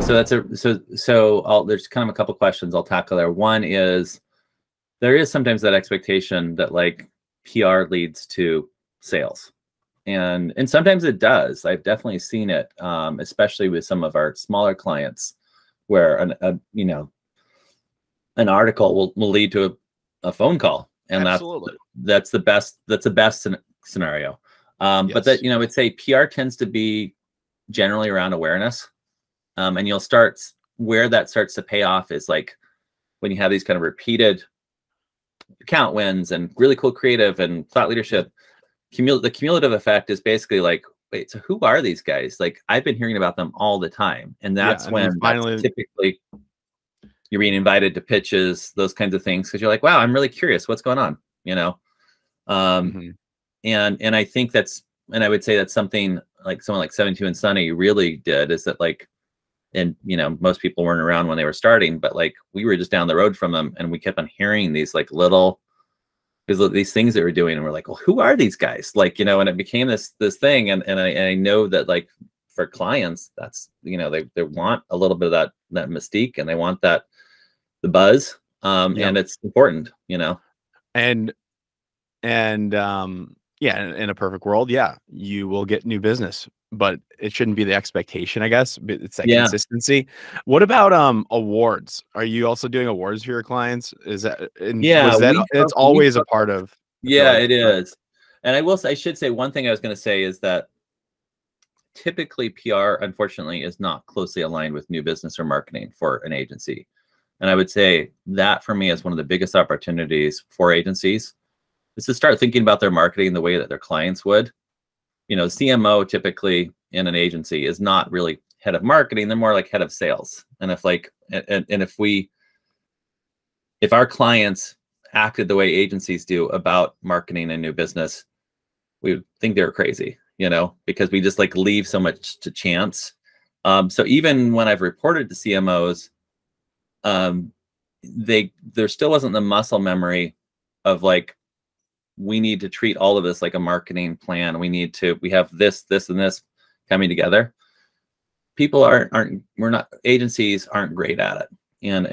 So that's there's kind of a couple questions I'll tackle there. One is there is sometimes that expectation that like PR leads to sales. And sometimes it does. I've definitely seen it, especially with some of our smaller clients, where an article will lead to a phone call, and Absolutely. that's the best scenario. Yes. But that, I would say PR tends to be generally around awareness, and you'll start where that starts to pay off is like when you have these kind of repeated account wins and really cool creative and thought leadership. The cumulative effect is basically like, wait, so who are these guys? Like, I've been hearing about them all the time. And that's when finally typically you're being invited to pitches, those kinds of things, because you're like, wow, I'm really curious what's going on, and I think and I would say that's something like someone like 72 and Sunny really did, is that like, and most people weren't around when they were starting, but like we were just down the road from them, and we kept on hearing these like these things that we're doing, and we're like, well, who are these guys? Like, and it became this thing, and I know that like for clients, that's they want a little bit of that mystique, and they want the buzz, and it's important, and yeah, in a perfect world, yeah, you will get new business, but it shouldn't be the expectation, I guess. It's that consistency. What about awards? Are you also doing awards for your clients? Is that it's always a part of? It is. And I should say one thing I was going to say is that typically PR, unfortunately, is not closely aligned with new business or marketing for an agency. And I would say that for me is one of the biggest opportunities for agencies, is to start thinking about their marketing the way that their clients would. CMO typically in an agency is not really head of marketing; they're more like head of sales. And if our clients acted the way agencies do about marketing and new business, we would think they're crazy, because we just like leave so much to chance. So even when I've reported to CMOs, there still wasn't the muscle memory of like, we need to treat all of this like a marketing plan. We have this, and this coming together. Agencies aren't great at it. And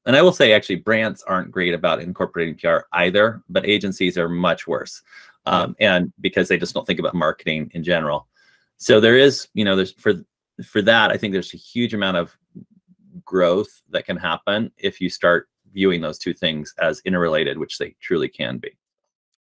I will say, actually, brands aren't great about incorporating PR either, but agencies are much worse. And because they just don't think about marketing in general. So there is, there's for that, I think there's a huge amount of growth that can happen if you start viewing those two things as interrelated, which they truly can be.